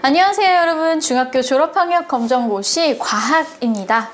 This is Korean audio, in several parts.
안녕하세요 여러분. 중학교 졸업학력 검정고시 과학입니다.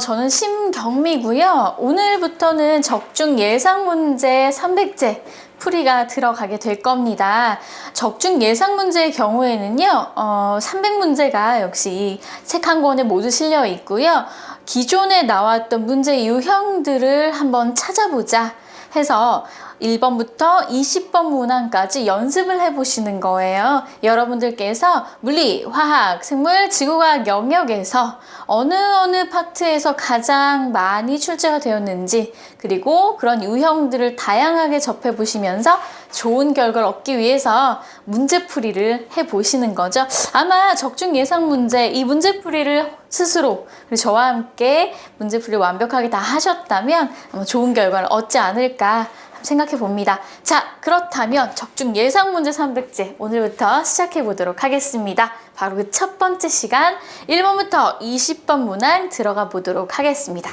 저는 심경미고요. 오늘부터는 적중 예상문제 300제 풀이가 들어가게 될 겁니다. 적중 예상문제의 경우에는요 300문제가 역시 책 한 권에 모두 실려 있고요. 기존에 나왔던 문제 유형들을 한번 찾아보자 해서 1번부터 20번 문항까지 연습을 해보시는 거예요. 여러분들께서 물리, 화학, 생물, 지구과학 영역에서 어느 파트에서 가장 많이 출제가 되었는지, 그리고 그런 유형들을 다양하게 접해보시면서 좋은 결과를 얻기 위해서 문제풀이를 해보시는 거죠. 아마 적중 예상 문제, 이 문제풀이를 스스로 그리고 저와 함께 문제풀이를 완벽하게 다 하셨다면 아마 좋은 결과를 얻지 않을까 생각해 봅니다. 자, 그렇다면 적중 예상 문제 300제 오늘부터 시작해 보도록 하겠습니다. 바로 그 첫 번째 시간 1번부터 20번 문항 들어가 보도록 하겠습니다.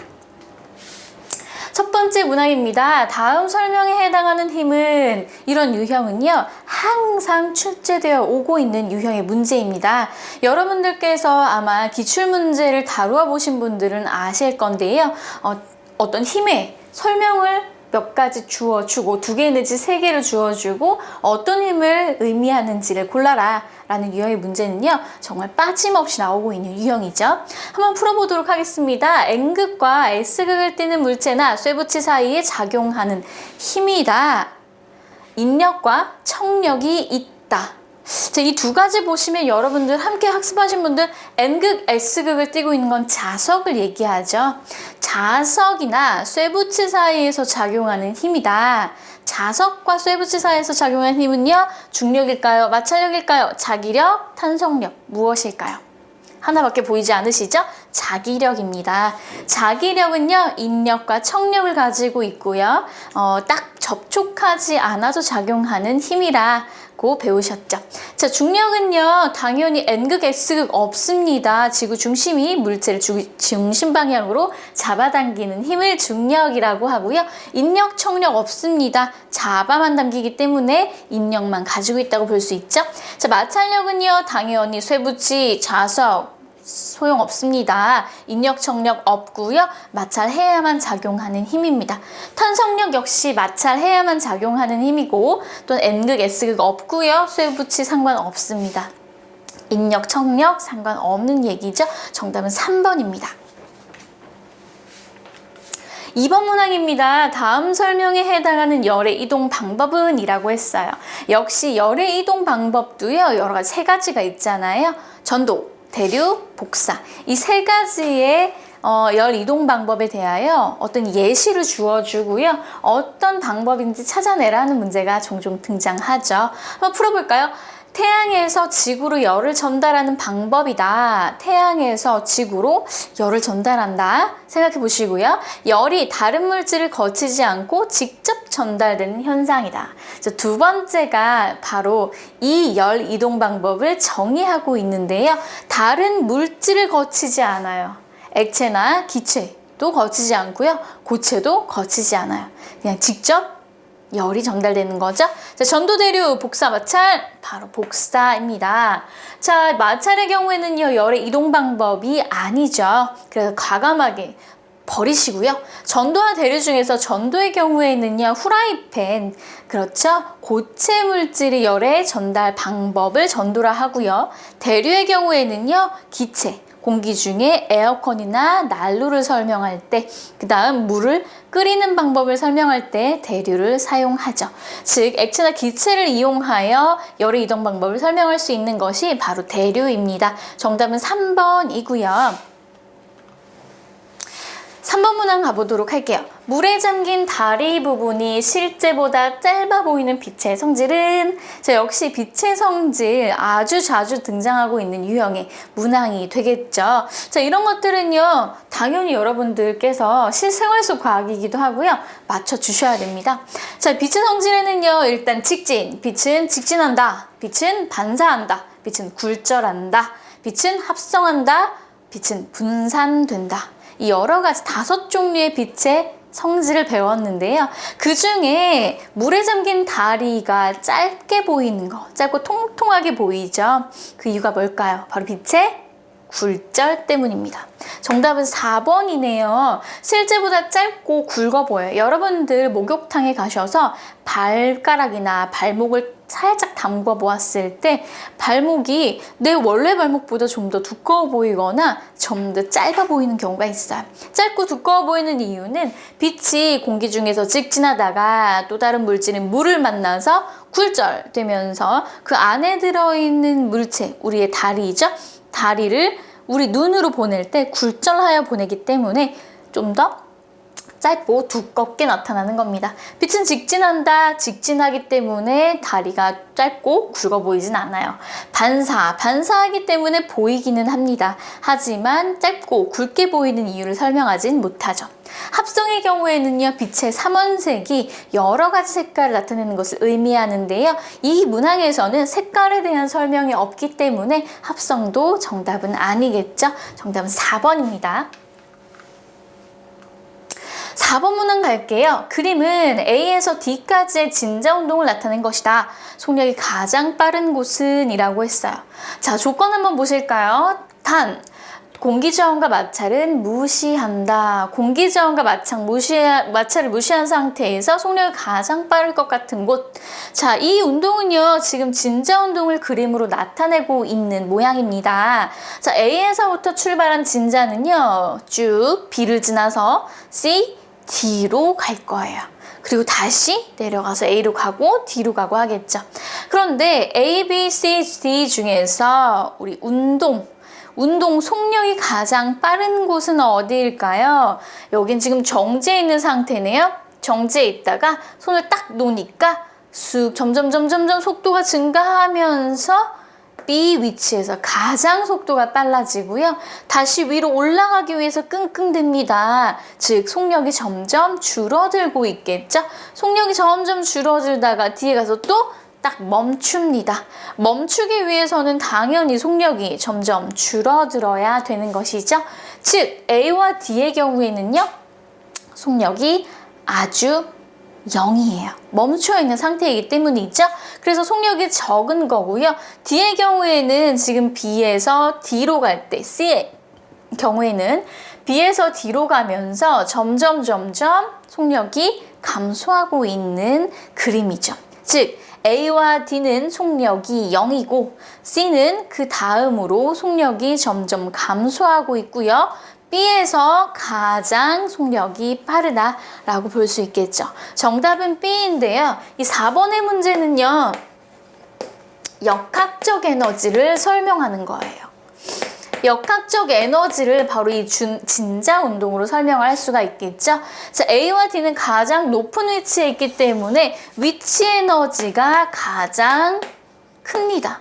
첫 번째 문항입니다. 다음 설명에 해당하는 힘은, 이런 유형은요 항상 출제되어 오고 있는 유형의 문제입니다. 여러분들께서 아마 기출문제를 다루어 보신 분들은 아실 건데요, 어떤 힘의 설명을 몇 가지 주어주고 2개 내지 3개를 주어주고 어떤 힘을 의미하는지를 골라라 라는 유형의 문제는요 정말 빠짐없이 나오고 있는 유형이죠. 한번 풀어보도록 하겠습니다. N극과 S극을 띠는 물체나 쇠붙이 사이에 작용하는 힘이다. 인력과 청력이 있다. 이 두 가지 보시면 여러분들 함께 학습하신 분들 N극, S극을 띠고 있는 건 자석을 얘기하죠. 자석이나 쇠붙이 사이에서 작용하는 힘이다. 자석과 쇠붙이 사이에서 작용하는 힘은요, 중력일까요? 마찰력일까요? 자기력, 탄성력, 무엇일까요? 하나밖에 보이지 않으시죠? 자기력입니다. 자기력은요, 인력과 청력을 가지고 있고요. 딱 접촉하지 않아도 작용하는 힘이라고 배우셨죠? 자, 중력은요, 당연히 N극, S극 없습니다. 지구 중심이 물체를 중심 방향으로 잡아당기는 힘을 중력이라고 하고요. 인력, 청력 없습니다. 잡아만 당기기 때문에 인력만 가지고 있다고 볼 수 있죠? 자, 마찰력은요, 당연히 쇠붙이, 자석, 소용없습니다. 인력, 청력 없고요. 마찰해야만 작용하는 힘입니다. 탄성력 역시 마찰해야만 작용하는 힘이고, 또 N극, S극 없고요. 쇠붙이 상관없습니다. 인력, 청력 상관없는 얘기죠. 정답은 3번입니다. 2번 문항입니다. 다음 설명에 해당하는 열의 이동 방법은? 이라고 했어요. 역시 열의 이동 방법도요 여러 가지 3가지가 있잖아요. 전도, 대류, 복사, 이 3가지의 열 이동 방법에 대하여 어떤 예시를 주어주고요, 어떤 방법인지 찾아내라는 문제가 종종 등장하죠. 한번 풀어볼까요? 태양에서 지구로 열을 전달하는 방법이다. 태양에서 지구로 열을 전달한다. 생각해 보시고요. 열이 다른 물질을 거치지 않고 직접 전달되는 현상이다. 두 번째가 바로 이 열 이동 방법을 정의하고 있는데요. 다른 물질을 거치지 않아요. 액체나 기체도 거치지 않고요. 고체도 거치지 않아요. 그냥 직접 열이 전달되는 거죠. 자, 전도, 대류, 복사, 마찰, 바로 복사입니다. 자, 마찰의 경우에는요, 열의 이동 방법이 아니죠. 그래서 과감하게 버리시고요. 전도와 대류 중에서 전도의 경우에는요, 후라이팬, 그렇죠? 고체 물질의 열의 전달 방법을 전도라 하고요. 대류의 경우에는요, 기체, 공기 중에 에어컨이나 난로를 설명할 때, 그 다음 물을 끓이는 방법을 설명할 때 대류를 사용하죠. 즉, 액체나 기체를 이용하여 열의 이동 방법을 설명할 수 있는 것이 바로 대류입니다. 정답은 3번이고요. 3번 문항 가보도록 할게요. 물에 잠긴 다리 부분이 실제보다 짧아 보이는 빛의 성질은? 자, 역시 빛의 성질 아주 자주 등장하고 있는 유형의 문항이 되겠죠. 자, 이런 것들은요 당연히 여러분들께서 실생활 속 과학이기도 하고요, 맞춰주셔야 됩니다. 자, 빛의 성질에는요, 일단 직진, 빛은 직진한다, 빛은 반사한다, 빛은 굴절한다, 빛은 합성한다, 빛은 분산된다. 이 여러 가지 5종류의 빛의 성질을 배웠는데요. 그 중에 물에 잠긴 다리가 짧게 보이는 거, 짧고 통통하게 보이죠? 그 이유가 뭘까요? 바로 빛의 굴절 때문입니다. 정답은 4번이네요. 실제보다 짧고 굵어 보여요. 여러분들 목욕탕에 가셔서 발가락이나 발목을 살짝 담궈 보았을 때 발목이 내 원래 발목보다 좀 더 두꺼워 보이거나 좀 더 짧아 보이는 경우가 있어요. 짧고 두꺼워 보이는 이유는 빛이 공기 중에서 직진하다가 또 다른 물질인 물을 만나서 굴절되면서 그 안에 들어있는 물체, 우리의 다리죠. 다리를 우리 눈으로 보낼 때 굴절하여 보내기 때문에 좀 더 짧고 두껍게 나타나는 겁니다. 빛은 직진한다, 직진하기 때문에 다리가 짧고 굵어 보이진 않아요. 반사하기 때문에 보이기는 합니다. 하지만 짧고 굵게 보이는 이유를 설명하진 못하죠. 합성의 경우에는요, 빛의 삼원색이 여러 가지 색깔을 나타내는 것을 의미하는데요. 이 문항에서는 색깔에 대한 설명이 없기 때문에 합성도 정답은 아니겠죠. 정답은 4번입니다. 4번 문항 갈게요. 그림은 A에서 D까지의 진자 운동을 나타낸 것이다. 속력이 가장 빠른 곳은 이라고 했어요. 자, 조건 한번 보실까요? 단, 공기저항과 마찰은 무시한다. 공기저항과 마찰을 무시한 상태에서 속력이 가장 빠를 것 같은 곳. 자, 이 운동은요, 지금 진자 운동을 그림으로 나타내고 있는 모양입니다. 자, A에서부터 출발한 진자는요, 쭉 B를 지나서 C, D로 갈 거예요. 그리고 다시 내려가서 A로 가고 D로 가고 하겠죠. 그런데 A, B, C, D 중에서 우리 운동 속력이 가장 빠른 곳은 어디일까요? 여긴 지금 정지해 있는 상태네요. 정지해 있다가 손을 딱 놓으니까 쑥 점점 속도가 증가하면서 B 위치에서 가장 속도가 빨라지고요. 다시 위로 올라가기 위해서 끙끙댑니다. 즉 속력이 점점 줄어들고 있겠죠. 속력이 점점 줄어들다가 뒤에 가서 또 딱 멈춥니다. 멈추기 위해서는 당연히 속력이 점점 줄어들어야 되는 것이죠. 즉 A와 D의 경우에는요, 속력이 아주 0이에요. 멈춰 있는 상태이기 때문이죠. 그래서 속력이 적은 거고요. D의 경우에는 지금 B에서 D로 갈 때, C의 경우에는 B에서 D로 가면서 점점 속력이 감소하고 있는 그림이죠. 즉 A와 D는 속력이 0이고 C는 그 다음으로 속력이 점점 감소하고 있고요. B에서 가장 속력이 빠르다라고 볼 수 있겠죠. 정답은 B인데요. 이 4번의 문제는요, 역학적 에너지를 설명하는 거예요. 역학적 에너지를 바로 이 진자 운동으로 설명을 할 수가 있겠죠. 자, A와 D는 가장 높은 위치에 있기 때문에 위치 에너지가 가장 큽니다.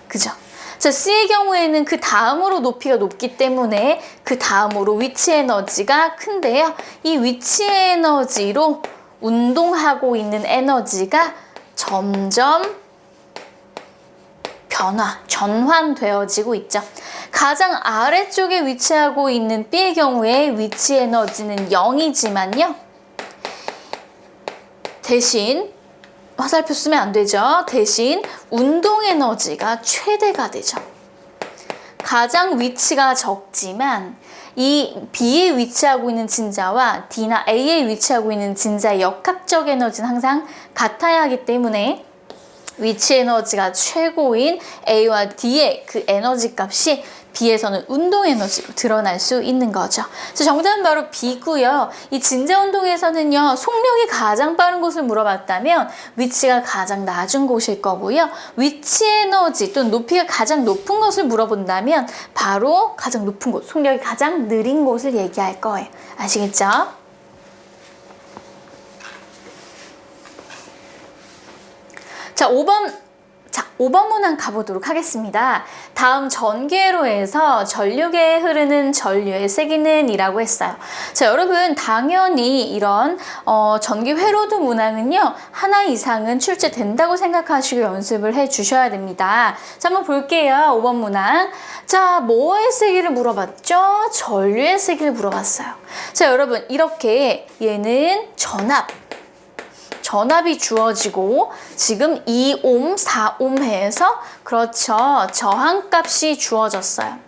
그죠? 자, C의 경우에는 그 다음으로 높이가 높기 때문에 그 다음으로 위치 에너지가 큰데요. 이 위치 에너지로 운동하고 있는 에너지가 점점 전환되어지고 있죠. 가장 아래쪽에 위치하고 있는 B의 경우에 위치 에너지는 0이지만요. 대신 화살표 쓰면 안 되죠. 대신 운동 에너지가 최대가 되죠. 가장 위치가 적지만 이 B에 위치하고 있는 진자와 D나 A에 위치하고 있는 진자의 역학적 에너지는 항상 같아야 하기 때문에 위치 에너지가 최고인 A와 D의 그 에너지 값이 B에서는 운동 에너지로 드러날 수 있는 거죠. 그래서 정답은 바로 B고요. 이 진자 운동에서는요, 속력이 가장 빠른 곳을 물어봤다면 위치가 가장 낮은 곳일 거고요. 위치 에너지 또는 높이가 가장 높은 것을 물어본다면 바로 가장 높은 곳, 속력이 가장 느린 곳을 얘기할 거예요. 아시겠죠? 자, 5번 문항 가보도록 하겠습니다. 다음 전개로에서 전류계에 흐르는 전류의 세기는 이라고 했어요. 자, 여러분 당연히 이런 전기 회로도 문항은요. 하나 이상은 출제된다고 생각하시고 연습을 해 주셔야 됩니다. 자, 한번 볼게요. 5번 문항. 자, 뭐의 세기를 물어봤죠? 전류의 세기를 물어봤어요. 자, 여러분 이렇게 얘는 전압이 주어지고 지금 2옴, 4옴 해서 그렇죠. 저항값이 주어졌어요.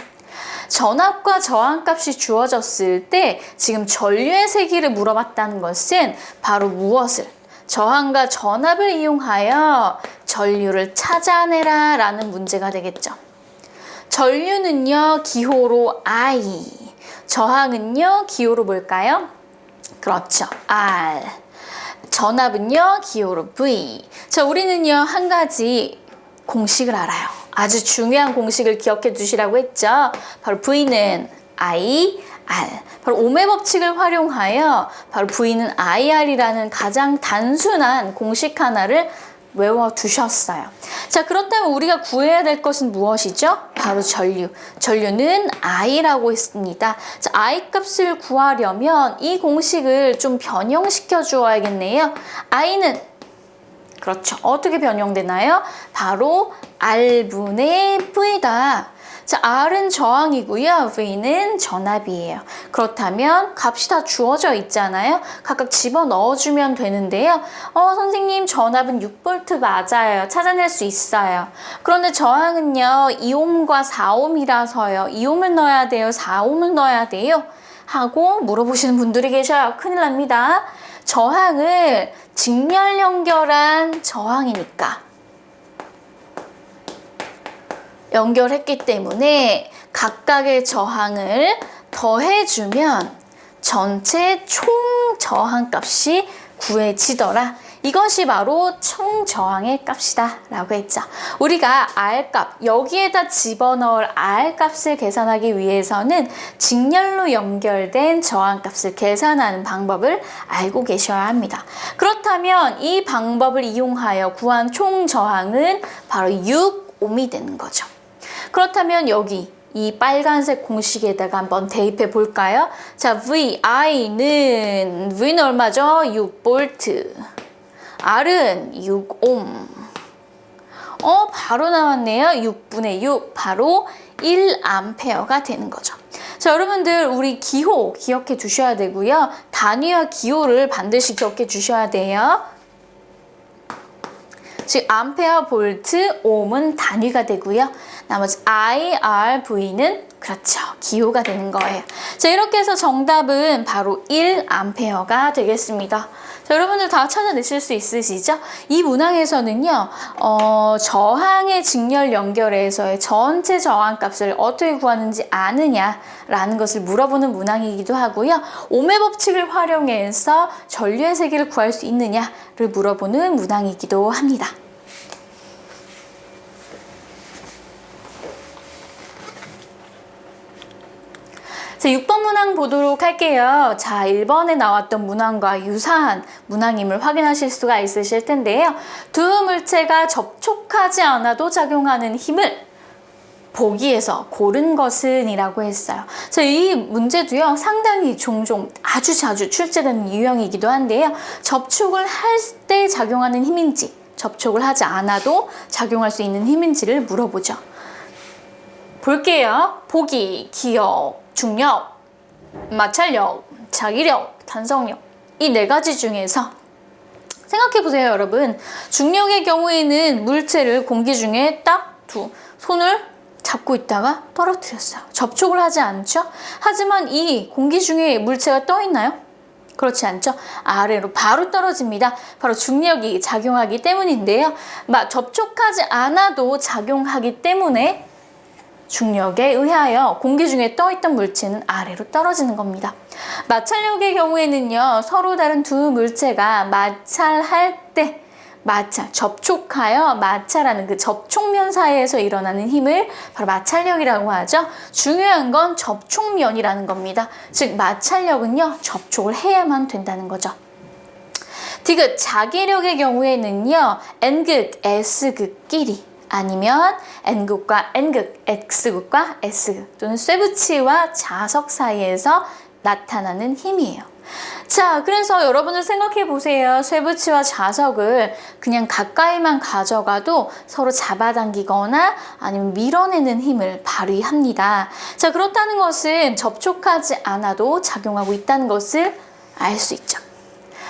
전압과 저항값이 주어졌을 때 지금 전류의 세기를 물어봤다는 것은 바로 무엇을? 저항과 전압을 이용하여 전류를 찾아내라 라는 문제가 되겠죠. 전류는요, 기호로 I. 저항은요, 기호로 뭘까요? 그렇죠. R. 전압은요, 기호로 V. 자, 우리는요, 한 가지 공식을 알아요. 아주 중요한 공식을 기억해 두시라고 했죠. 바로 V는 I, R. 바로 옴의 법칙을 활용하여 바로 V는 IR이라는 가장 단순한 공식 하나를 외워두셨어요. 자, 그렇다면 우리가 구해야 될 것은 무엇이죠? 바로 전류. 전류는 I라고 했습니다. 자, I 값을 구하려면 이 공식을 좀 변형시켜 주어야겠네요. I는 그렇죠. 어떻게 변형되나요? 바로 R분의 V다. 자, R은 저항이고요. V는 전압이에요. 그렇다면 값이 다 주어져 있잖아요. 각각 집어넣어주면 되는데요. 선생님 전압은 6V 맞아요. 찾아낼 수 있어요. 그런데 저항은요. 2옴과 4옴이라서요. 2옴을 넣어야 돼요? 4옴을 넣어야 돼요? 하고 물어보시는 분들이 계셔요. 큰일 납니다. 저항을 직렬 연결한 저항이니까 연결했기 때문에 각각의 저항을 더해주면 전체 총 저항값이 구해지더라. 이것이 바로 총 저항의 값이다 라고 했죠. 우리가 R값, 여기에다 집어넣을 R값을 계산하기 위해서는 직렬로 연결된 저항값을 계산하는 방법을 알고 계셔야 합니다. 그렇다면 이 방법을 이용하여 구한 총 저항은 바로 6옴이 되는 거죠. 그렇다면 여기 이 빨간색 공식에다가 한번 대입해 볼까요? 자, V는 얼마죠? 6V. R은 6옴. 바로 나왔네요. 6분의 6. 바로 1A가 되는 거죠. 자, 여러분들 우리 기호 기억해 두셔야 되고요. 단위와 기호를 반드시 기억해 주셔야 돼요. 즉 암페어, 볼트, 옴은 단위가 되고요. 나머지 I, R, V는 그렇죠. 기호가 되는 거예요. 자, 이렇게 해서 정답은 바로 1A가 되겠습니다. 자, 여러분들 다 찾아내실 수 있으시죠? 이 문항에서는요. 저항의 직렬 연결에서의 전체 저항값을 어떻게 구하는지 아느냐라는 것을 물어보는 문항이기도 하고요. 옴의 법칙을 활용해서 전류의 세기를 구할 수 있느냐를 물어보는 문항이기도 합니다. 자, 6번 문항 보도록 할게요. 자, 1번에 나왔던 문항과 유사한 문항임을 확인하실 수가 있으실 텐데요. 두 물체가 접촉하지 않아도 작용하는 힘을 보기에서 고른 것은 이라고 했어요. 자, 이 문제도요, 상당히 종종 아주 자주 출제되는 유형이기도 한데요. 접촉을 할 때 작용하는 힘인지, 접촉을 하지 않아도 작용할 수 있는 힘인지를 물어보죠. 볼게요. 보기, 기억, 중력, 마찰력, 자기력, 단성력. 이 네 가지 중에서 생각해보세요, 여러분. 중력의 경우에는 물체를 공기 중에 딱 손을 잡고 있다가 떨어뜨렸어요. 접촉을 하지 않죠? 하지만 이 공기 중에 물체가 떠 있나요? 그렇지 않죠? 아래로 바로 떨어집니다. 바로 중력이 작용하기 때문인데요. 접촉하지 않아도 작용하기 때문에 중력에 의하여 공기 중에 떠있던 물체는 아래로 떨어지는 겁니다. 마찰력의 경우에는요, 서로 다른 두 물체가 마찰할 때 접촉하여 마찰하는 그 접촉면 사이에서 일어나는 힘을 바로 마찰력이라고 하죠. 중요한 건 접촉면이라는 겁니다. 즉 마찰력은요, 접촉을 해야만 된다는 거죠. 디귿, 자기력의 경우에는요, N극, S극끼리 아니면 N극과 N극, X극과 S극 또는 쇠붙이와 자석 사이에서 나타나는 힘이에요. 자, 그래서 여러분들 생각해 보세요. 쇠붙이와 자석을 그냥 가까이만 가져가도 서로 잡아당기거나 아니면 밀어내는 힘을 발휘합니다. 자, 그렇다는 것은 접촉하지 않아도 작용하고 있다는 것을 알 수 있죠.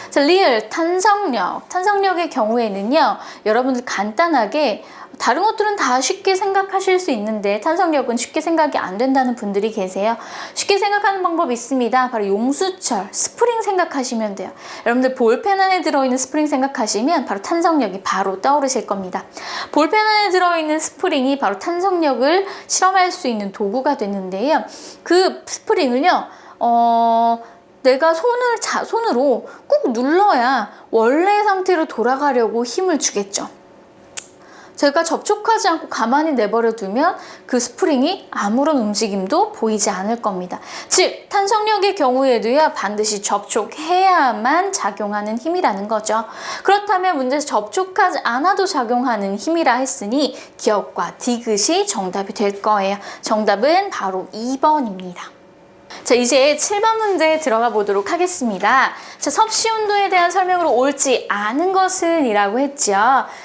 자, 리을 탄성력. 탄성력의 경우에는요, 여러분들 간단하게 다른 것들은 다 쉽게 생각하실 수 있는데 탄성력은 쉽게 생각이 안 된다는 분들이 계세요. 쉽게 생각하는 방법이 있습니다. 바로 용수철, 스프링 생각하시면 돼요. 여러분들 볼펜 안에 들어있는 스프링 생각하시면 바로 탄성력이 바로 떠오르실 겁니다. 볼펜 안에 들어있는 스프링이 바로 탄성력을 실험할 수 있는 도구가 되는데요. 그 스프링을요, 내가 손으로 꾹 눌러야 원래 상태로 돌아가려고 힘을 주겠죠. 제가 접촉하지 않고 가만히 내버려 두면 그 스프링이 아무런 움직임도 보이지 않을 겁니다. 즉, 탄성력의 경우에도요, 반드시 접촉해야만 작용하는 힘이라는 거죠. 그렇다면 문제에서 접촉하지 않아도 작용하는 힘이라 했으니 기억과 디귿이 정답이 될 거예요. 정답은 바로 2번입니다. 자, 이제 7번 문제 들어가 보도록 하겠습니다. 자, 섭씨 온도에 대한 설명으로 옳지 않은 것은 이라고 했죠.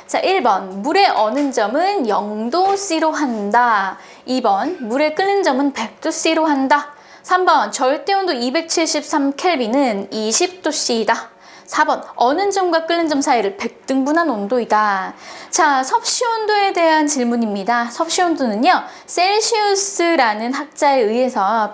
자, 1번 물의 어는 점은 0도씨로 한다. 2번 물의 끓는 점은 100도씨로 한다. 3번 절대온도 273켈빈은 20도씨이다. 4번 어는 점과 끓는 점 사이를 100등분한 온도이다. 자, 섭씨 온도에 대한 질문입니다. 섭씨 온도는요, 셀시우스라는 학자에 의해서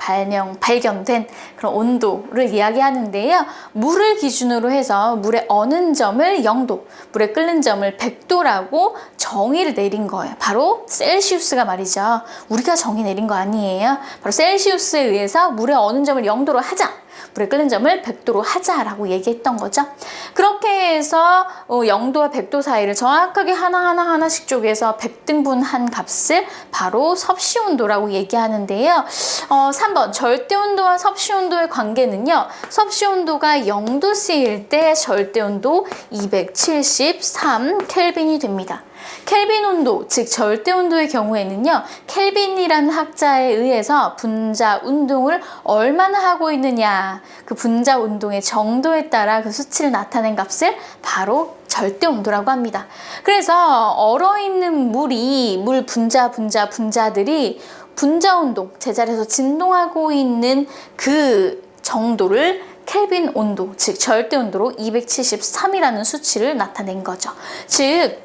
발견된 그런 온도를 이야기하는데요. 물을 기준으로 해서 물의 어는 점을 0도, 물의 끓는 점을 100도라고 정의를 내린 거예요. 바로 셀시우스가 말이죠. 우리가 정의 내린 거 아니에요. 바로 셀시우스에 의해서 물의 어는 점을 0도로 하자, 물의 끓는 점을 100도로 하자라고 얘기했던 거죠. 그렇게 해서 0도와 100도 사이를 정확하게 하나씩 쪼개서 100등분한 값을 바로 섭씨 온도라고 얘기하는데요. 3번 절대 온도와 섭씨 온도의 관계는요, 섭씨 온도가 0도씨일 때 절대 온도 273 켈빈이 됩니다. 켈빈 온도, 즉 절대 온도의 경우에는요, 켈빈이라는 학자에 의해서 분자 운동을 얼마나 하고 있느냐, 그 분자 운동의 정도에 따라 그 수치를 나타낸 값을 바로 절대 온도라고 합니다. 그래서 얼어있는 물 분자들이 분자 운동, 제자리에서 진동하고 있는 그 정도를 켈빈 온도, 즉 절대 온도로 273이라는 수치를 나타낸 거죠. 즉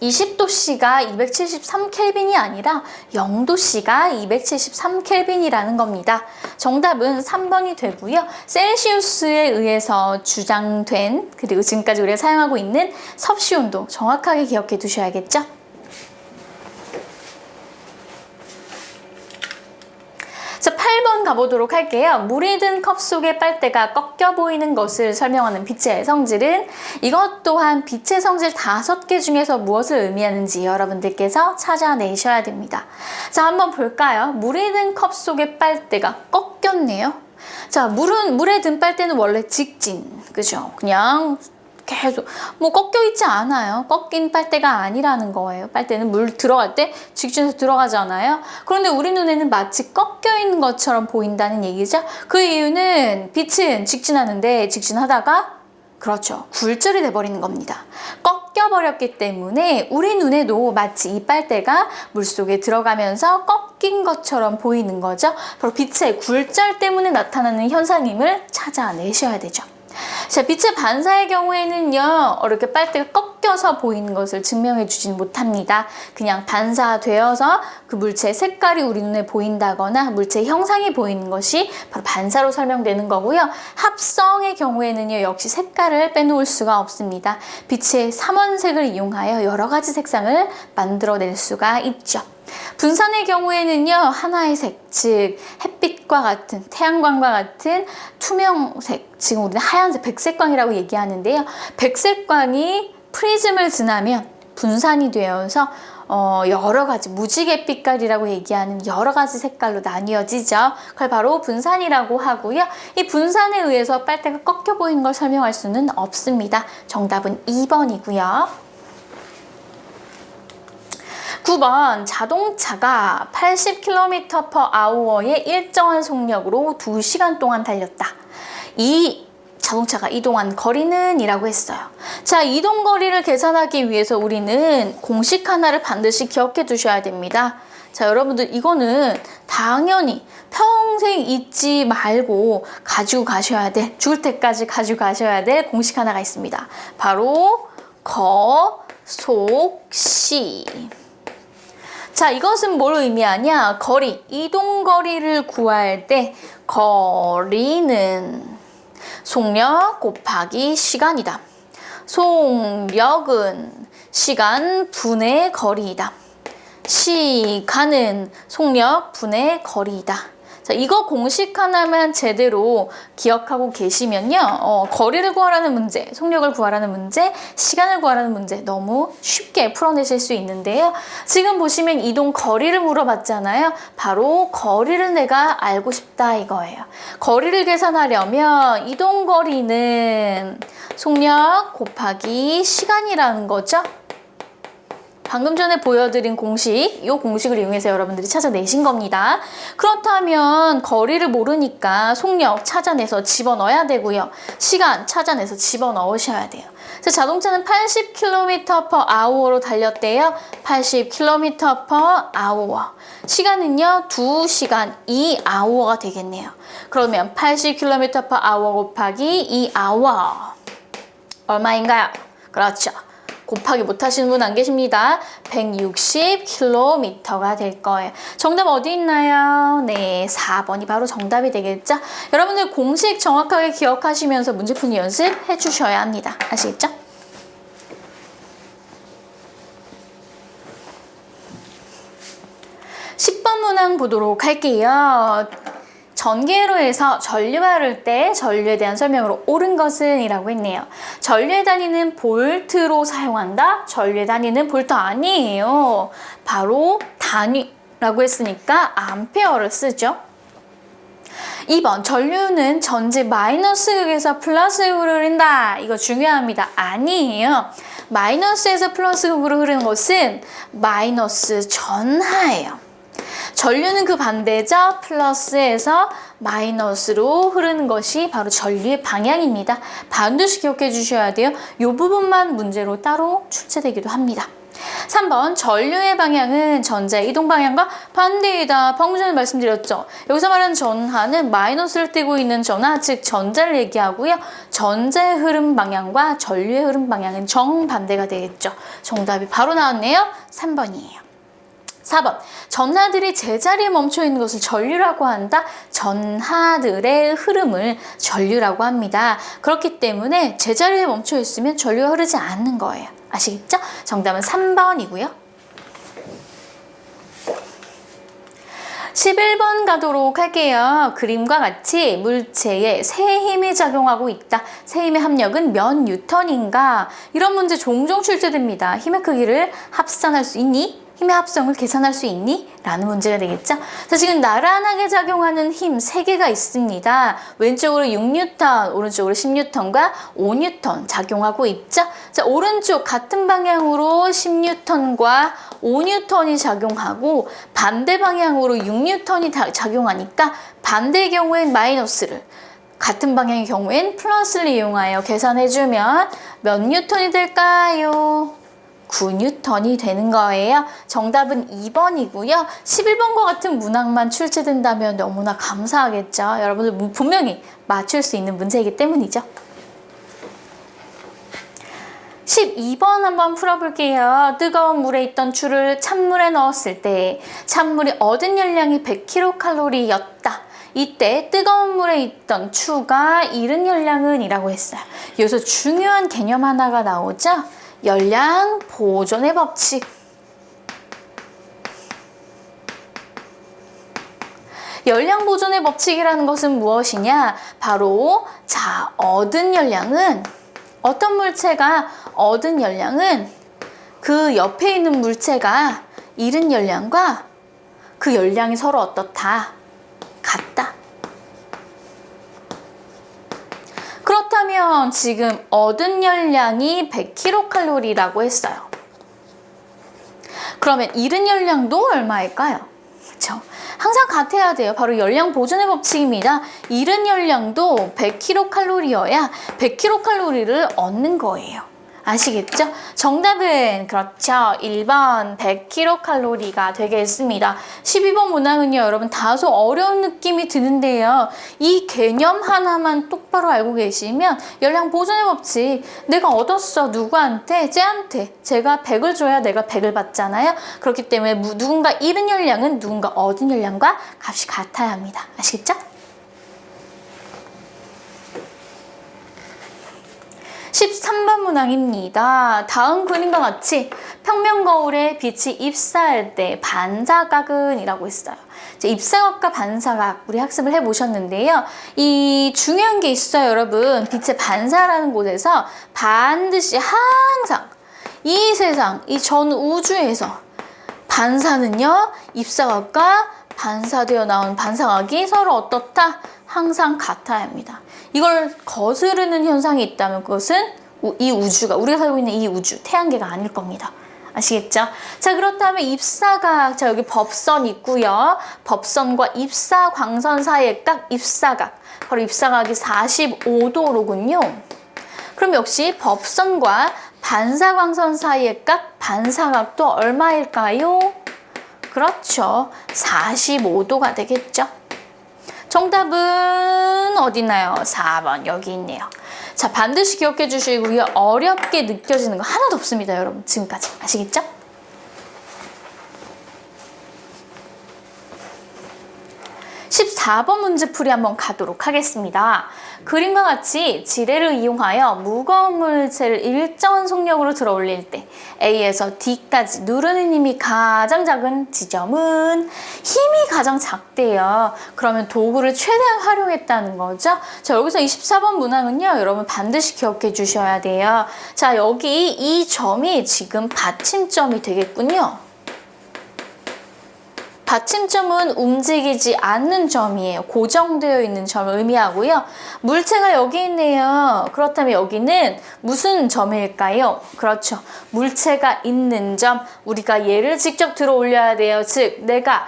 20도씨가 273켈빈이 아니라 0도씨가 273켈빈이라는 겁니다. 정답은 3번이 되고요. 셀시우스에 의해서 주장된, 그리고 지금까지 우리가 사용하고 있는 섭씨 온도 정확하게 기억해 두셔야겠죠? 자, 8번 가보도록 할게요. 물이 든 컵 속의 빨대가 꺾여 보이는 것을 설명하는 빛의 성질은, 이것 또한 빛의 성질 5개 중에서 무엇을 의미하는지 여러분들께서 찾아내셔야 됩니다. 자, 한번 볼까요? 물이 든 컵 속의 빨대가 꺾였네요. 자, 물에 든 빨대는 원래 직진, 그죠? 그냥 계속 꺾여 있지 않아요. 꺾인 빨대가 아니라는 거예요. 빨대는 물 들어갈 때 직진해서 들어가잖아요. 그런데 우리 눈에는 마치 꺾여 있는 것처럼 보인다는 얘기죠. 그 이유는 빛은 직진하는데 직진하다가, 그렇죠, 굴절이 돼버리는 겁니다. 꺾여버렸기 때문에 우리 눈에도 마치 이 빨대가 물속에 들어가면서 꺾인 것처럼 보이는 거죠. 바로 빛의 굴절 때문에 나타나는 현상임을 찾아내셔야 되죠. 자, 빛의 반사의 경우에는요, 이렇게 빨대가 꺾여서 보이는 것을 증명해 주진 못합니다. 그냥 반사되어서 그 물체의 색깔이 우리 눈에 보인다거나 물체의 형상이 보이는 것이 바로 반사로 설명되는 거고요. 합성의 경우에는요, 역시 색깔을 빼놓을 수가 없습니다. 빛의 삼원색을 이용하여 여러 가지 색상을 만들어낼 수가 있죠. 분산의 경우에는요, 하나의 색, 즉 햇빛과 같은, 태양광과 같은 투명색, 지금 우리는 하얀색, 백색광이라고 얘기하는데요. 백색광이 프리즘을 지나면 분산이 되어서 여러 가지 무지갯빛깔이라고 얘기하는 여러 가지 색깔로 나뉘어지죠. 그걸 바로 분산이라고 하고요. 이 분산에 의해서 빨대가 꺾여 보이는 걸 설명할 수는 없습니다. 정답은 2번이고요. 9번 자동차가 80km/h의 일정한 속력으로 2시간 동안 달렸다. 이 자동차가 이동한 거리는 이라고 했어요. 자, 이동 거리를 계산하기 위해서 우리는 공식 하나를 반드시 기억해 두셔야 됩니다. 자, 여러분들 이거는 당연히 평생 잊지 말고 가지고 가셔야 될, 죽을 때까지 가지고 가셔야 될 공식 하나가 있습니다. 바로 거속시. 자, 이것은 뭘 의미하냐? 거리, 이동 거리를 구할 때 거리는 속력 곱하기 시간이다. 속력은 시간 분의 거리이다. 시간은 속력 분의 거리이다. 자, 이거 공식 하나만 제대로 기억하고 계시면요. 거리를 구하라는 문제, 속력을 구하라는 문제, 시간을 구하라는 문제 너무 쉽게 풀어내실 수 있는데요. 지금 보시면 이동 거리를 물어봤잖아요. 바로 거리를 내가 알고 싶다 이거예요. 거리를 계산하려면 이동 거리는 속력 곱하기 시간이라는 거죠. 방금 전에 보여드린 공식, 이 공식을 이용해서 여러분들이 찾아내신 겁니다. 그렇다면 거리를 모르니까 속력 찾아내서 집어넣어야 되고요. 시간 찾아내서 집어넣으셔야 돼요. 자동차는 80km/h로 달렸대요. 80km/h. 시간은요, 2시간 2h가 되겠네요. 그러면 80km/h 곱하기 2h. 얼마인가요? 그렇죠. 곱하기 못하시는 분 안 계십니다. 160km가 될 거예요. 정답 어디 있나요? 네, 4번이 바로 정답이 되겠죠? 여러분들 공식 정확하게 기억하시면서 문제풀이 연습해 주셔야 합니다. 아시겠죠? (10번) 문항 보도록 할게요. 전기회로에서 전류가 흐를 때 전류에 대한 설명으로 옳은 것은 이라고 했네요. 전류의 단위는 볼트로 사용한다? 전류의 단위는 볼트 아니에요. 바로 단위라고 했으니까 암페어를 쓰죠. 2번 전류는 전지 마이너스 극에서 플러스 극으로 흐른다. 이거 중요합니다. 아니에요. 마이너스에서 플러스 극으로 흐르는 것은 마이너스 전하예요. 전류는 그 반대죠. 플러스에서 마이너스로 흐르는 것이 바로 전류의 방향입니다. 반드시 기억해 주셔야 돼요. 이 부분만 문제로 따로 출제되기도 합니다. 3번 전류의 방향은 전자의 이동 방향과 반대이다. 방금 전에 말씀드렸죠. 여기서 말하는 전하는 마이너스를 띠고 있는 전하, 즉 전자를 얘기하고요. 전자의 흐름 방향과 전류의 흐름 방향은 정반대가 되겠죠. 정답이 바로 나왔네요. 3번이에요. 4번 전하들이 제자리에 멈춰 있는 것을 전류라고 한다. 전하들의 흐름을 전류라고 합니다. 그렇기 때문에 제자리에 멈춰 있으면 전류가 흐르지 않는 거예요. 아시겠죠? 정답은 3번이고요. 11번 가도록 할게요. 그림과 같이 물체에 새 힘이 작용하고 있다. 새 힘의 합력은 몇 뉴턴인가? 이런 문제 종종 출제됩니다. 힘의 크기를 합산할 수 있니? 힘의 합성을 계산할 수 있니? 라는 문제가 되겠죠? 자, 지금 나란하게 작용하는 힘 3개가 있습니다. 왼쪽으로 6뉴턴, 오른쪽으로 10뉴턴과 5뉴턴 작용하고 있죠? 자, 오른쪽 같은 방향으로 10뉴턴과 5뉴턴이 작용하고 반대 방향으로 6뉴턴이 작용하니까 반대의 경우엔 마이너스를, 같은 방향의 경우엔 플러스를 이용하여 계산해주면 몇 뉴턴이 될까요? 9뉴턴이 되는 거예요. 정답은 2번이고요. 11번과 같은 문항만 출제된다면 너무나 감사하겠죠. 여러분들 분명히 맞출 수 있는 문제이기 때문이죠. 12번 한번 풀어볼게요. 뜨거운 물에 있던 추를 찬물에 넣었을 때 찬물이 얻은 열량이 100kcal였다. 이때 뜨거운 물에 있던 추가 잃은 열량은 이라고 했어요. 여기서 중요한 개념 하나가 나오죠. 열량 보존의 법칙. 열량 보존의 법칙이라는 것은 무엇이냐? 바로 자, 얻은 열량은, 어떤 물체가 얻은 열량은 그 옆에 있는 물체가 잃은 열량과 그 열량이 서로 어떻다? 같다. 그렇다면 지금 얻은 열량이 100kcal라고 했어요. 그러면 이른 열량도 얼마일까요? 그렇죠? 항상 같아야 돼요. 바로 열량 보존의 법칙입니다. 이른 열량도 100kcal여야 100kcal를 얻는 거예요. 아시겠죠? 정답은 그렇죠. 1번 100kcal가 되겠습니다. 12번 문항은요, 여러분 다소 어려운 느낌이 드는데요. 이 개념 하나만 똑바로 알고 계시면 열량 보존의 법칙, 내가 얻었어. 누구한테? 쟤한테. 제가 100을 줘야 내가 100을 받잖아요. 그렇기 때문에 누군가 잃은 열량은 누군가 얻은 열량과 값이 같아야 합니다. 아시겠죠? 13번 문항입니다. 다음 그림과 같이 평면거울에 빛이 입사할 때 반사각은 이라고 했어요. 이제 입사각과 반사각 우리 학습을 해보셨는데요. 이 중요한 게 있어요, 여러분. 빛의 반사라는 곳에서 반드시 항상 이 세상, 이 전 우주에서 반사는요, 입사각과 반사되어 나온 반사각이 서로 어떻다? 항상 같아야 합니다. 이걸 거스르는 현상이 있다면 그것은 이 우주가, 우리가 살고 있는 이 우주, 태양계가 아닐 겁니다. 아시겠죠? 자, 그렇다면 입사각, 자, 여기 법선 있고요. 법선과 입사광선 사이의 각, 입사각. 바로 입사각이 45도로군요. 그럼 역시 법선과 반사광선 사이의 각, 반사각도 얼마일까요? 그렇죠. 45도가 되겠죠. 정답은 어디 있나요? 4번 여기 있네요. 자, 반드시 기억해 주시고요. 어렵게 느껴지는 거 하나도 없습니다, 여러분. 지금까지. 아시겠죠? (14번) 문제풀이 한번 가도록 하겠습니다. 그림과 같이 지뢰를 이용하여 무거운 물체를 일정한 속력으로 들어 올릴 때 A에서 D까지 누르는 힘이 가장 작은 지점은 힘이 가장 작대요. 그러면 도구를 최대한 활용했다는 거죠. 자, 여기서 24번 문항은요, 여러분 반드시 기억해 주셔야 돼요. 자, 여기 이 점이 지금 받침점이 되겠군요. 받침점은 움직이지 않는 점이에요. 고정되어 있는 점을 의미하고요. 물체가 여기 있네요. 그렇다면 여기는 무슨 점일까요? 그렇죠. 물체가 있는 점. 우리가 얘를 직접 들어 올려야 돼요. 즉, 내가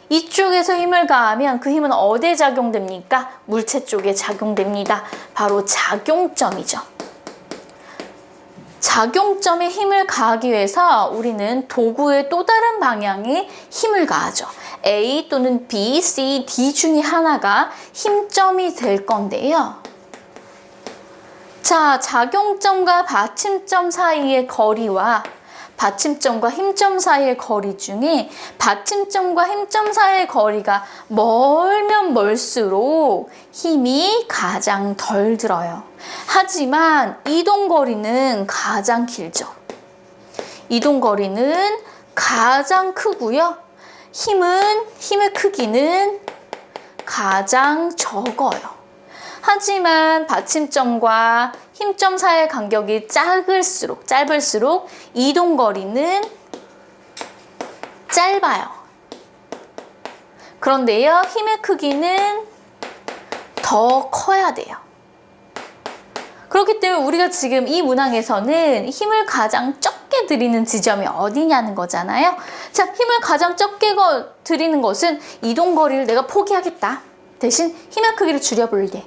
이쪽에서 힘을 가하면 그 힘은 어디에 작용됩니까? 물체 쪽에 작용됩니다. 바로 작용점이죠. 작용점에 힘을 가하기 위해서 우리는 도구의 또 다른 방향에 힘을 가하죠. A 또는 B, C, D 중에 하나가 힘점이 될 건데요. 자, 작용점과 받침점 사이의 거리와 받침점과 힘점 사이의 거리 중에 받침점과 힘점 사이의 거리가 멀면 멀수록 힘이 가장 덜 들어요. 하지만 이동거리는 가장 길죠. 이동거리는 가장 크고요. 힘의 크기는 가장 적어요. 하지만 받침점과 힘점 사이의 간격이 짧을수록 이동거리는 짧아요. 그런데요, 힘의 크기는 더 커야 돼요. 그렇기 때문에 우리가 지금 이 문항에서는 힘을 가장 적게 들이는 지점이 어디냐는 거잖아요. 자, 힘을 가장 적게 들이는 것은 이동거리를 내가 포기하겠다. 대신 힘의 크기를 줄여볼래.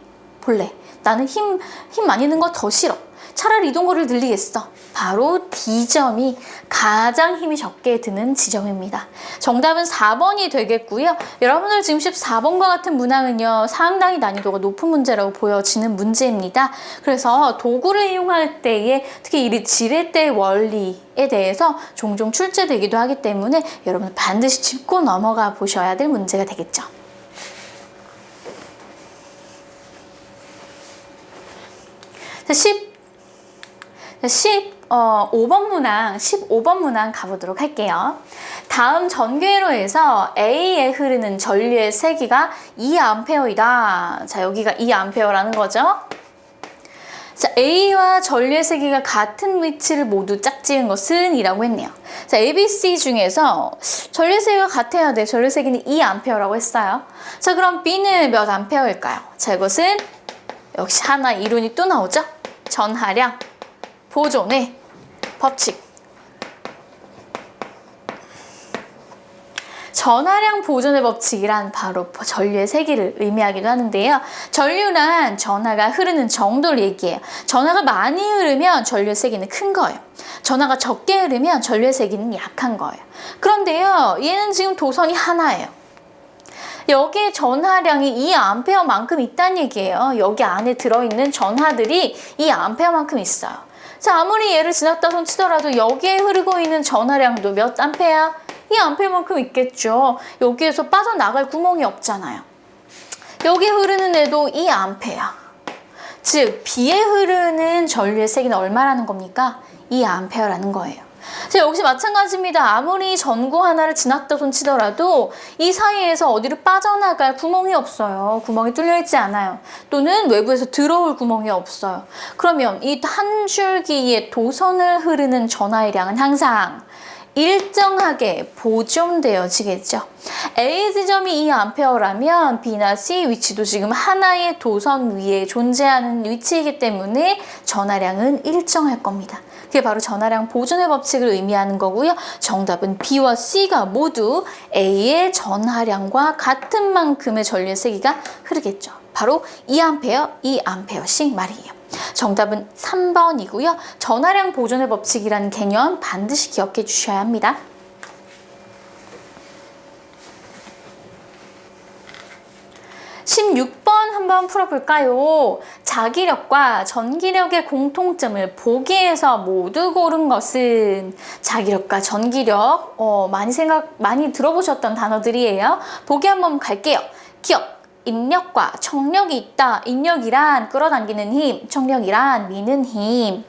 나는 힘 많이 는 거 더 싫어. 차라리 이동거리를 늘리겠어. 바로 D점이 가장 힘이 적게 드는 지점입니다. 정답은 4번이 되겠고요. 여러분들 지금 14번과 같은 문항은요, 상당히 난이도가 높은 문제라고 보여지는 문제입니다. 그래서 도구를 이용할 때에 특히 이 지렛대 원리에 대해서 종종 출제되기도 하기 때문에 여러분 반드시 짚고 넘어가 보셔야 될 문제가 되겠죠. 15번 문항 가보도록 할게요. 다음 전개로에서 A에 흐르는 전류의 세기가 2A이다. 자, 여기가 2A라는 거죠. 자, A와 전류의 세기가 같은 위치를 모두 짝지은 것은 이라고 했네요. 자, A, B, C 중에서 전류의 세기가 같아야 돼. 전류의 세기는 2A라고 했어요. 자, 그럼 B는 몇 A일까요? 자, 이것은 역시 하나 이론이 또 나오죠. 전하량 보존의 법칙. 전하량 보존의 법칙이란 바로 전류의 세기를 의미하기도 하는데요. 전류란 전하가 흐르는 정도를 얘기해요. 전하가 많이 흐르면 전류의 세기는 큰 거예요. 전하가 적게 흐르면 전류의 세기는 약한 거예요. 그런데요, 얘는 지금 도선이 하나예요. 여기에 전하량이 2A만큼 있다는 얘기예요. 여기 안에 들어있는 전하들이 2A만큼 있어요. 자, 아무리 얘를 지났다 손 치더라도 여기에 흐르고 있는 전하량도 몇 암페야? 2A만큼 있겠죠. 여기에서 빠져나갈 구멍이 없잖아요. 여기 흐르는 애도 2A야. 즉, B에 흐르는 전류의 세기는 얼마라는 겁니까? 2A라는 거예요. 자, 역시 마찬가지입니다. 아무리 전구 하나를 지났다 손 치더라도 이 사이에서 어디로 빠져나갈 구멍이 없어요. 구멍이 뚫려 있지 않아요. 또는 외부에서 들어올 구멍이 없어요. 그러면 이 한 줄기의 도선을 흐르는 전하의 양은 항상 일정하게 보존되어지겠죠. A 지점이 2A라면 B나 C 위치도 지금 하나의 도선 위에 존재하는 위치이기 때문에 전하량은 일정할 겁니다. 그게 바로 전하량 보존의 법칙을 의미하는 거고요. 정답은 B와 C가 모두 A의 전하량과 같은 만큼의 전류의 세기가 흐르겠죠. 바로 2A씩 말이에요. 정답은 3번이고요. 전하량 보존의 법칙이라는 개념 반드시 기억해 주셔야 합니다. 16번 한번 풀어볼까요? 자기력과 전기력의 공통점을 보기에서 모두 고른 것은 자기력과 전기력 많이 들어보셨던 단어들이에요. 보기 한번 갈게요. 기억, 인력과 청력이 있다. 인력이란 끌어당기는 힘, 청력이란 미는 힘.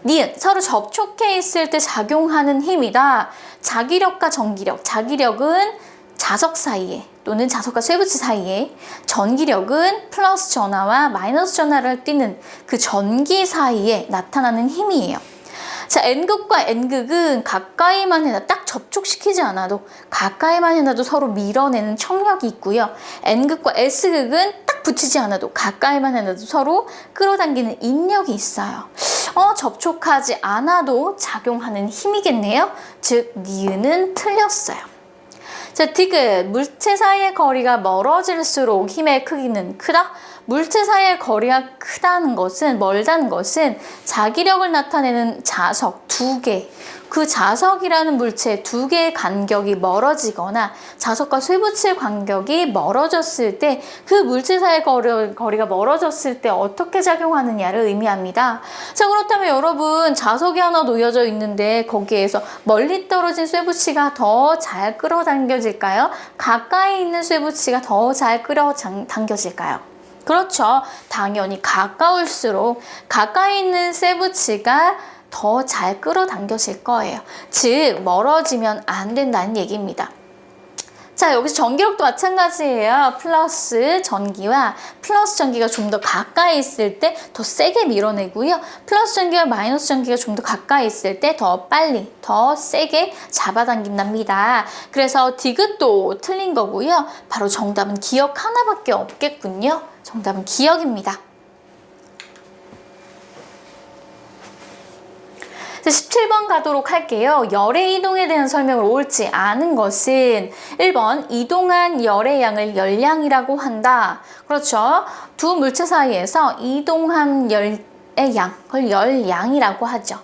니은, 서로 접촉해 있을 때 작용하는 힘이다. 자기력과 전기력, 자기력은 자석 사이에 또는 자석과 쇠붙이 사이에, 전기력은 플러스 전하와 마이너스 전하를 띠는 그 전기 사이에 나타나는 힘이에요. 자, N극과 N극은 가까이만 해놔도, 딱 접촉시키지 않아도 가까이만 해놔도 서로 밀어내는 청력이 있고요. N극과 S극은 딱 붙이지 않아도 가까이만 해놔도 서로 끌어당기는 인력이 있어요. 접촉하지 않아도 작용하는 힘이겠네요. 즉, 니은은 틀렸어요. 자, 디귿, 물체 사이의 거리가 멀어질수록 힘의 크기는 크다? 물체 사이의 거리가 크다는 것은, 멀다는 것은 자기력을 나타내는 자석 2개, 그 자석이라는 물체 2개의 간격이 멀어지거나 자석과 쇠붙이의 간격이 멀어졌을 때, 그 물체 사이의 거리가 멀어졌을 때 어떻게 작용하느냐를 의미합니다. 자, 그렇다면 여러분, 자석이 하나 놓여져 있는데 거기에서 멀리 떨어진 쇠붙이가 더 잘 끌어당겨질까요? 가까이 있는 쇠붙이가 더 잘 끌어당겨질까요? 그렇죠. 당연히 가까울수록 가까이 있는 쇠붙이가 더 잘 끌어당겨질 거예요. 즉, 멀어지면 안 된다는 얘기입니다. 자, 여기서 전기력도 마찬가지예요. 플러스 전기와 플러스 전기가 좀 더 가까이 있을 때 더 세게 밀어내고요. 플러스 전기와 마이너스 전기가 좀 더 가까이 있을 때 더 빨리, 더 세게 잡아당긴답니다. 그래서 디귿도 틀린 거고요. 바로 정답은 기억 하나밖에 없겠군요. 정답은 기억입니다. 17번 가도록 할게요. 열의 이동에 대한 설명을 옳지 않은 것은 1번, 이동한 열의 양을 열량이라고 한다. 그렇죠. 두 물체 사이에서 이동한 열의 양, 그걸 열량이라고 하죠.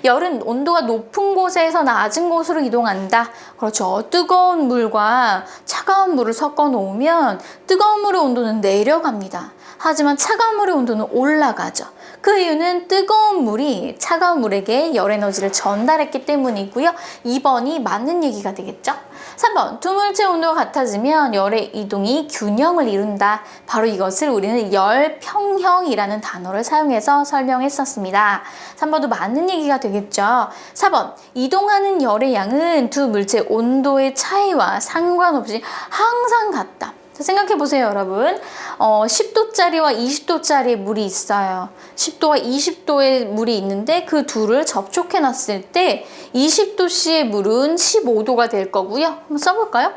열은 온도가 높은 곳에서 낮은 곳으로 이동한다. 그렇죠. 뜨거운 물과 차가운 물을 섞어 놓으면 뜨거운 물의 온도는 내려갑니다. 하지만 차가운 물의 온도는 올라가죠. 그 이유는 뜨거운 물이 차가운 물에게 열 에너지를 전달했기 때문이고요. 2번이 맞는 얘기가 되겠죠. 3번, 두 물체의 온도가 같아지면 열의 이동이 균형을 이룬다. 바로 이것을 우리는 열평형이라는 단어를 사용해서 설명했었습니다. 3번도 맞는 얘기가 되겠죠. 4번, 이동하는 열의 양은 두 물체의 온도의 차이와 상관없이 항상 같다. 자, 생각해보세요, 여러분. 10도짜리와 20도짜리의 물이 있어요. 10도와 20도의 물이 있는데 그 둘을 접촉해 놨을 때 20도씨의 물은 15도가 될 거고요. 한번 써볼까요?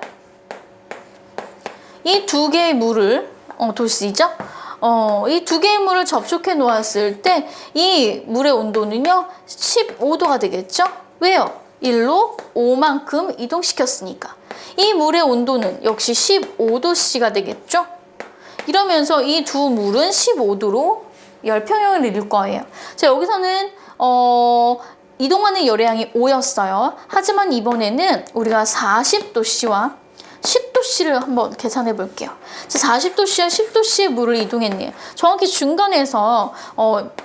이 두 개의 물을, 도시죠? 이 두 개의 물을 접촉해 놓았을 때 이 물의 온도는요, 15도가 되겠죠? 왜요? 1로 5만큼 이동시켰으니까. 이 물의 온도는 역시 15도씨가 되겠죠? 이러면서 이 두 물은 15도로 열평형을 이룰 거예요. 자, 여기서는 이동하는 열의 양이 5였어요. 하지만 이번에는 우리가 40도씨와 10도씨를 한번 계산해 볼게요. 40도씨와 10도씨의 물을 이동했네요. 정확히 중간에서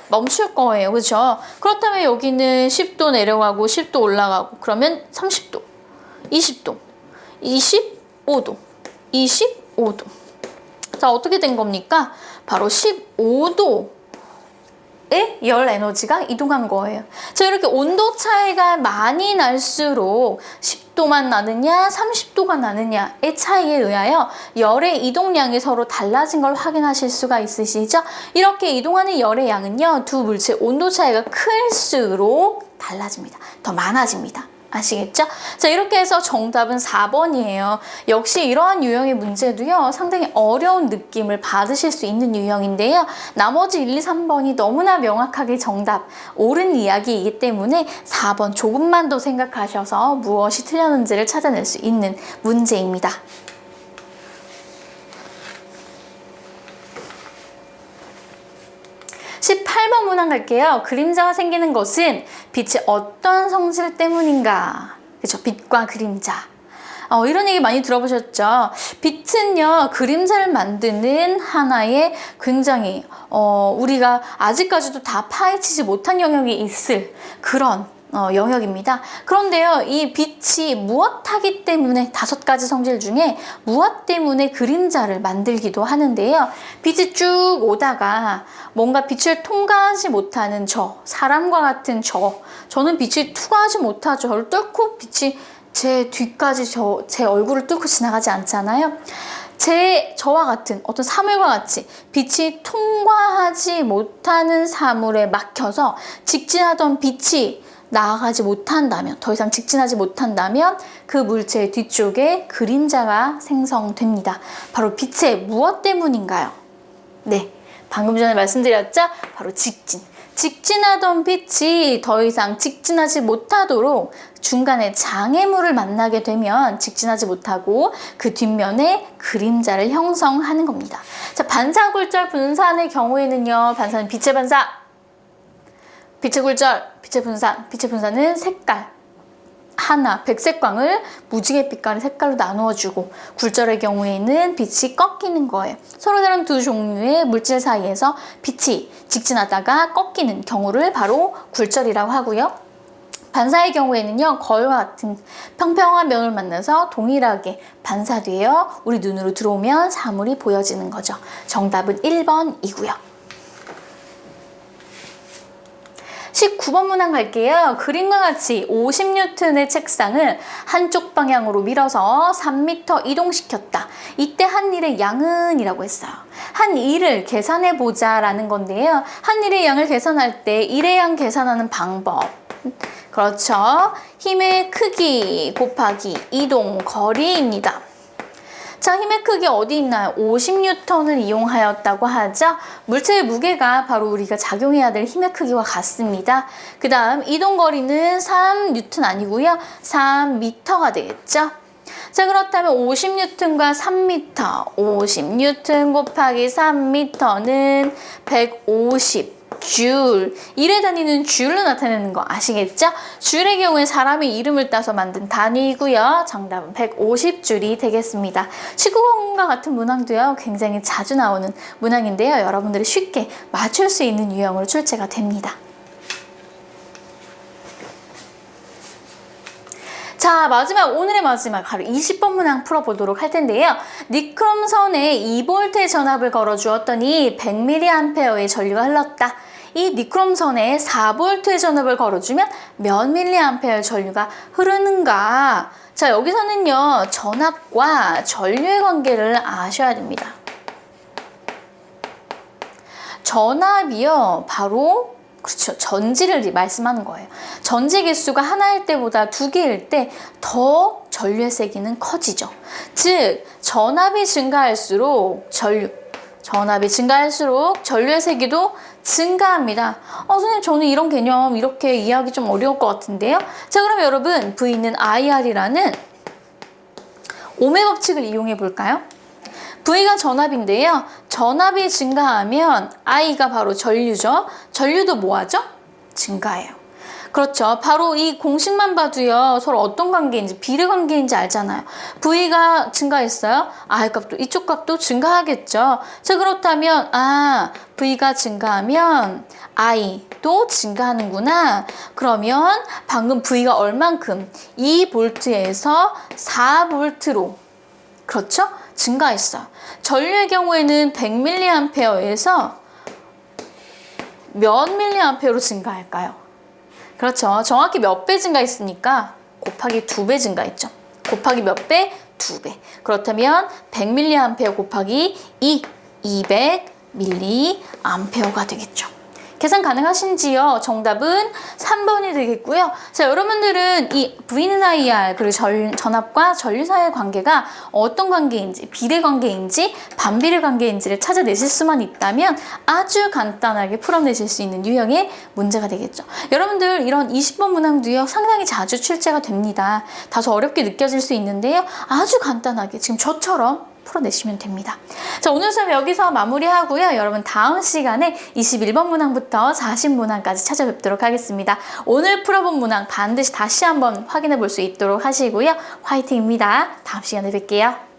멈출 거예요. 그렇죠? 그렇다면 여기는 10도 내려가고 10도 올라가고 그러면 30도, 20도, 25도, 25도. 자, 어떻게 된 겁니까? 바로 15도 열 에너지가 이동한 거예요. 자, 이렇게 온도 차이가 많이 날수록 10도만 나느냐 30도가 나느냐의 차이에 의하여 열의 이동량이 서로 달라진 걸 확인하실 수가 있으시죠? 이렇게 이동하는 열의 양은요, 두 물체 온도 차이가 클수록 달라집니다. 더 많아집니다. 아시겠죠? 자, 이렇게 해서 정답은 4번이에요. 역시 이러한 유형의 문제도요, 상당히 어려운 느낌을 받으실 수 있는 유형인데요. 나머지 1, 2, 3번이 너무나 명확하게 정답, 옳은 이야기이기 때문에 4번 조금만 더 생각하셔서 무엇이 틀렸는지를 찾아낼 수 있는 문제입니다. 18번 문항 갈게요. 그림자가 생기는 것은 빛의 어떤 성질 때문인가? 그렇죠. 빛과 그림자. 이런 얘기 많이 들어보셨죠? 빛은요, 그림자를 만드는 하나의 굉장히 우리가 아직까지도 다 파헤치지 못한 영역이 있을 그런 영역입니다. 그런데요, 이 빛이 무엇하기 때문에 5가지 성질 중에 무엇 때문에 그림자를 만들기도 하는데요. 빛이 쭉 오다가 뭔가 빛을 통과하지 못하는 사람과 같은 저는 빛이 투과하지 못하죠. 저를 뚫고 빛이 제 뒤까지 제 얼굴을 뚫고 지나가지 않잖아요. 저와 같은 어떤 사물과 같이 빛이 통과하지 못하는 사물에 막혀서 직진하던 빛이 나아가지 못한다면, 더 이상 직진하지 못한다면 그 물체의 뒤쪽에 그림자가 생성됩니다. 바로 빛의 무엇 때문인가요? 네, 방금 전에 말씀드렸죠? 바로 직진. 직진하던 빛이 더 이상 직진하지 못하도록 중간에 장애물을 만나게 되면 직진하지 못하고 그 뒷면에 그림자를 형성하는 겁니다. 자, 반사굴절 분산의 경우에는요, 반사는 빛의 반사, 빛의 굴절, 빛의 분산. 빛의 분산은 색깔 하나, 백색광을 무지개 빛깔의 색깔로 나누어주고, 굴절의 경우에는 빛이 꺾이는 거예요. 서로 다른 두 종류의 물질 사이에서 빛이 직진하다가 꺾이는 경우를 바로 굴절이라고 하고요. 반사의 경우에는요, 거울과 같은 평평한 면을 만나서 동일하게 반사되어 우리 눈으로 들어오면 사물이 보여지는 거죠. 정답은 1번이고요. 19번 문항 갈게요. 그림과 같이 50N의 책상을 한쪽 방향으로 밀어서 3m 이동시켰다. 이때 한 일의 양은 이라고 했어요. 한 일을 계산해보자 라는 건데요. 한 일의 양을 계산할 때 일의 양 계산하는 방법. 그렇죠. 힘의 크기 곱하기 이동 거리입니다. 자, 힘의 크기 어디 있나요? 50N을 이용하였다고 하죠. 물체의 무게가 바로 우리가 작용해야 될 힘의 크기와 같습니다. 그 다음 이동거리는 3N 아니고요. 3m가 되겠죠. 자, 그렇다면 50N과 3m, 50N 곱하기 3m는 150 줄, 1의 단위는 줄로 나타내는 거 아시겠죠? 줄의 경우에 사람의 이름을 따서 만든 단위이고요. 정답은 150줄이 되겠습니다. 19번과 같은 문항도요, 굉장히 자주 나오는 문항인데요. 여러분들이 쉽게 맞출 수 있는 유형으로 출제가 됩니다. 자, 오늘의 마지막 바로 20번 문항 풀어보도록 할 텐데요. 니크롬선에 2V 전압을 걸어주었더니 100mA의 전류가 흘렀다. 이 니크롬선에 4V의 전압을 걸어주면 몇 mA 전류가 흐르는가? 자, 여기서는요, 전압과 전류의 관계를 아셔야 됩니다. 전압이요, 바로 그렇죠. 전지를 말씀하는 거예요. 전지 개수가 하나일 때보다 2개일 때 더 전류의 세기는 커지죠. 즉, 전압이 증가할수록 전류의 세기도 증가합니다. 선생님, 저는 이런 개념 이렇게 이해하기 좀 어려울 것 같은데요. 자, 그럼 여러분, V는 IR이라는 오음의 법칙을 이용해 볼까요? V가 전압인데요. 전압이 증가하면 I가 바로 전류죠. 전류도 뭐하죠? 증가해요. 그렇죠. 바로 이 공식만 봐도요. 서로 어떤 관계인지 비례 관계인지 알잖아요. V가 증가했어요. I 값도 이쪽 값도 증가하겠죠. 자, 그렇다면 V가 증가하면 I도 증가하는구나. 그러면 방금 V가 얼만큼 2V에서 4V로 그렇죠? 증가했어요. 전류의 경우에는 100mA에서 몇 mA로 증가할까요? 그렇죠. 정확히 몇 배 증가했으니까 곱하기 2배 증가했죠. 곱하기 몇 배? 2배. 그렇다면 100mA 곱하기 200mA가 되겠죠. 계산 가능하신지요? 정답은 3번이 되겠고요. 자, 여러분들은 이 V는 IR 그리고 전압과 전류 사이의 관계가 어떤 관계인지, 비례 관계인지, 반비례 관계인지를 찾아내실 수만 있다면 아주 간단하게 풀어내실 수 있는 유형의 문제가 되겠죠. 여러분들 이런 20번 문항도요. 상당히 자주 출제가 됩니다. 다소 어렵게 느껴질 수 있는데요. 아주 간단하게 지금 저처럼 풀어내시면 됩니다. 자, 오늘 수업 여기서 마무리하고요. 여러분 다음 시간에 21번 문항부터 40문항까지 찾아뵙도록 하겠습니다. 오늘 풀어본 문항 반드시 다시 한번 확인해 볼 수 있도록 하시고요. 화이팅입니다. 다음 시간에 뵐게요.